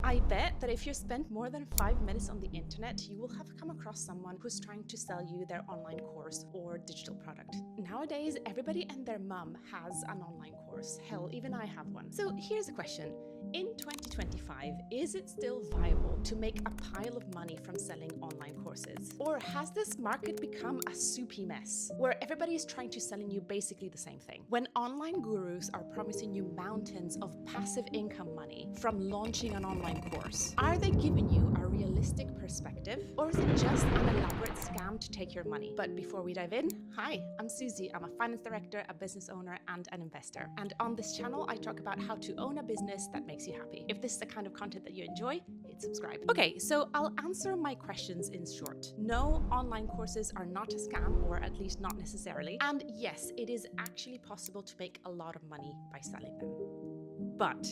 I bet that if you spend more than 5 minutes on the internet, you will have come across someone who's trying to sell you their online course or digital product. Nowadays, everybody and their mum has an online course. Hell, even I have one. So here's a question. In 2025, is it still viable to make a pile of money from selling online courses? Or has this market become a soupy mess where everybody is trying to selling you basically the same thing? When online gurus are promising you mountains of passive income money from launching an online course, are they giving you a realistic perspective, or is it just an elaborate scam to take your money? But before we dive in, hi, I'm Susie. I'm a finance director, a business owner, and an investor. And on this channel, I talk about how to own a business that makes you happy. If this is the kind of content that you enjoy, hit subscribe. Okay, so I'll answer my questions in short. No, online courses are not a scam, or at least not necessarily. And yes, it is actually possible to make a lot of money by selling them. But,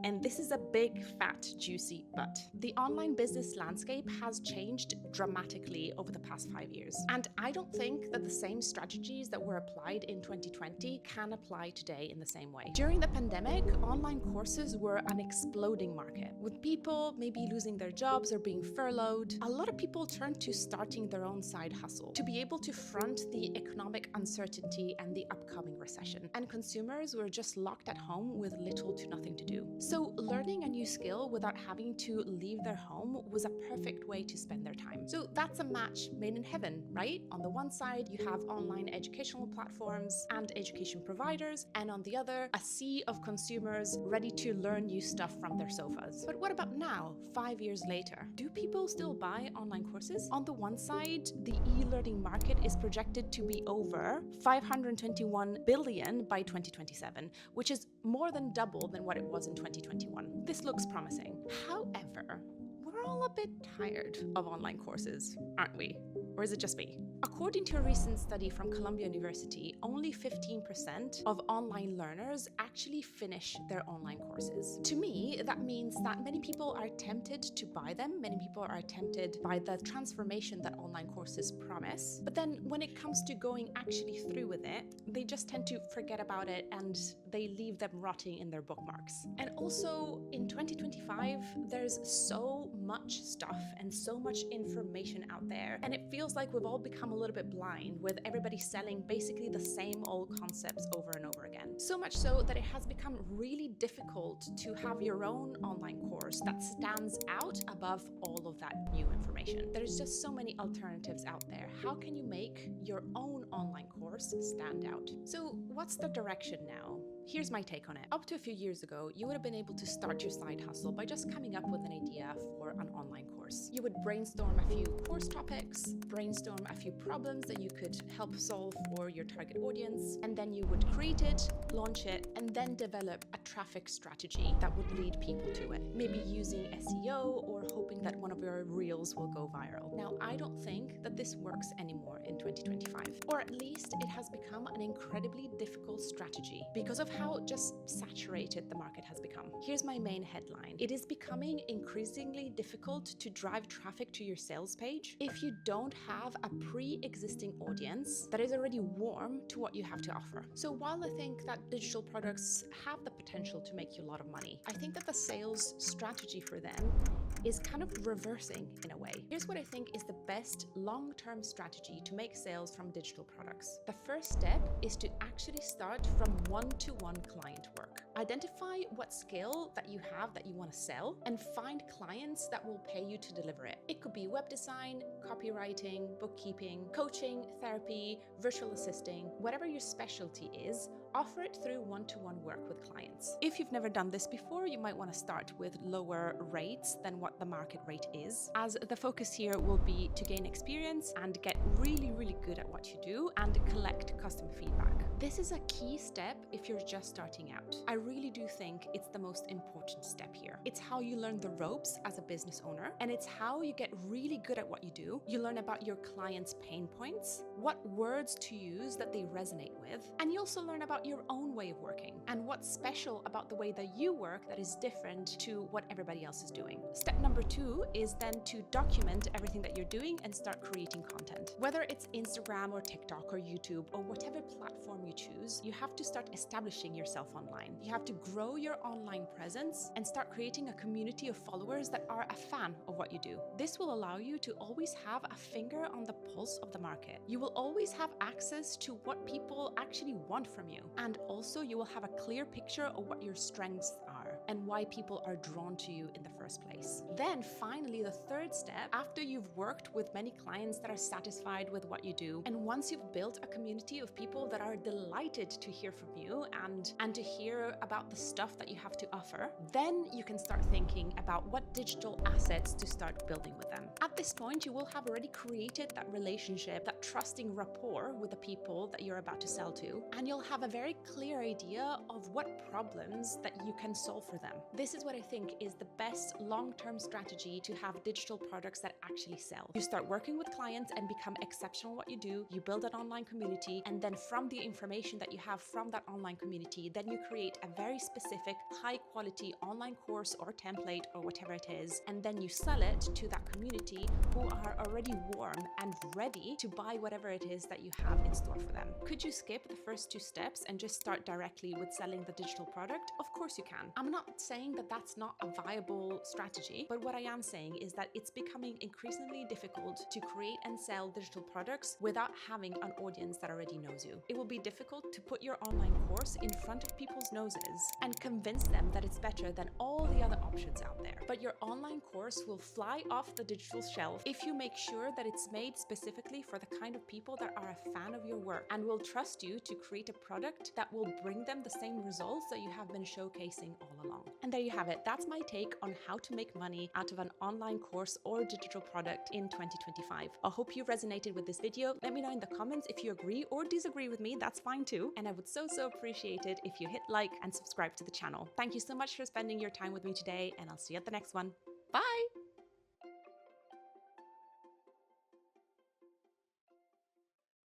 and this is a big, fat, juicy but, the online business landscape has changed dramatically over the past 5 years. And I don't think that the same strategies that were applied in 2020 can apply today in the same way. During the pandemic, online courses were an exploding market, with people maybe losing their jobs or being furloughed. A lot of people turned to starting their own side hustle to be able to front the economic uncertainty and the upcoming recession. And consumers were just locked at home with little to nothing to do. So learning a new skill without having to leave their home was a perfect way to spend their time. So that's a match made in heaven, right? On the one side, you have online educational platforms and education providers, and on the other, a sea of consumers ready to learn new stuff from their sofas. But what about now, 5 years later? Do people still buy online courses? On the one side, the e-learning market is projected to be over 521 billion by 2027, which is more than double than what it was in 2021. This looks promising. However, we're all a bit tired of online courses, aren't we? Or is it just me? According to a recent study from Columbia University, only 15% of online learners actually finish their online courses. To me, that means that many people are tempted to buy them. Many people are tempted by the transformation that online courses promise. But then when it comes to going actually through with it, they just tend to forget about it and they leave them rotting in their bookmarks. And also in 2025, there's so much stuff and so much information out there, and it feels like we've all become a little bit blind with everybody selling basically the same old concepts over and over again. So much so that it has become really difficult to have your own online course that stands out above all of that new information. There's just so many alternatives out there. How can you make your own online course stand out? So what's the direction now? Here's my take on it. Up to a few years ago, you would have been able to start your side hustle by just coming up with an idea for an online course. You would brainstorm a few course topics, brainstorm a few problems that you could help solve for your target audience, and then you would create it, launch it, and then develop a traffic strategy that would lead people to it. Maybe using SEO or hoping that one of your reels will go viral. Now, I don't think that this works anymore in 2025, or at least it has become an incredibly difficult strategy because of how just saturated the market has become. Here's my main headline. It is becoming increasingly difficult to drive traffic to your sales page if you don't have a pre-existing audience that is already warm to what you have to offer. So while I think that digital products have the potential to make you a lot of money, I think that the sales strategy for them is kind of reversing in a way. Here's what I think is the best long-term strategy to make sales from digital products. The first step is to actually start from one-to-one client work. Identify what skill that you have that you want to sell and find clients that will pay you to deliver it. It could be web design, copywriting, bookkeeping, coaching, therapy, virtual assisting, whatever your specialty is. Offer it through one-to-one work with clients. If you've never done this before, you might want to start with lower rates than what the market rate is, as the focus here will be to gain experience and get really, really good at what you do and collect customer feedback. This is a key step if you're just starting out. I really do think it's the most important step here. It's how you learn the ropes as a business owner, and it's how you get really good at what you do. You learn about your clients' pain points, what words to use that they resonate with, with. And you also learn about your own way of working and what's special about the way that you work that is different to what everybody else is doing. Step number 2 is then to document everything that you're doing and start creating content. Whether it's Instagram or TikTok or YouTube or whatever platform you choose, you have to start establishing yourself online. You have to grow your online presence and start creating a community of followers that are a fan of what you do. This will allow you to always have a finger on the pulse of the market. You will always have access to what people actually want from you. And also you will have a clear picture of what your strengths are and why people are drawn to you in the first place. Then finally, the third step, after you've worked with many clients that are satisfied with what you do, and once you've built a community of people that are delighted to hear from you and to hear about the stuff that you have to offer, then you can start thinking about what digital assets to start building with them. At this point, you will have already created that relationship, that trusting rapport with the people that you're about to sell to, and you'll have a very clear idea of what problems that you can solve for them. This is what I think is the best long-term strategy to have digital products that actually sell. You start working with clients and become exceptional at what you do, you build an online community, and then from the information that you have from that online community, then you create a very specific, high-quality online course or template or whatever it is, and then you sell it to that community who are already warm and ready to buy whatever it is that you have in store for them. Could you skip the first 2 steps and just start directly with selling the digital product? Of course you can. I'm not saying that that's not a viable strategy, but what I am saying is that it's becoming increasingly difficult to create and sell digital products without having an audience that already knows you. It will be difficult to put your online course in front of people's noses and convince them that it's better than all the other options out there. But your online course will fly off the digital shelf if you make sure that it's made specifically for the kind of people that are a fan of your work and will trust you to create a product that will bring them the same results that you have been showcasing all along. And there you have it. That's my take on how to make money out of an online course or digital product in 2025. I hope you resonated with this video. Let me know in the comments if you agree or disagree with me. That's fine too. And I would so appreciate it if you hit like and subscribe to the channel. Thank you so much for spending your time with me today, and I'll see you at the next one. Bye!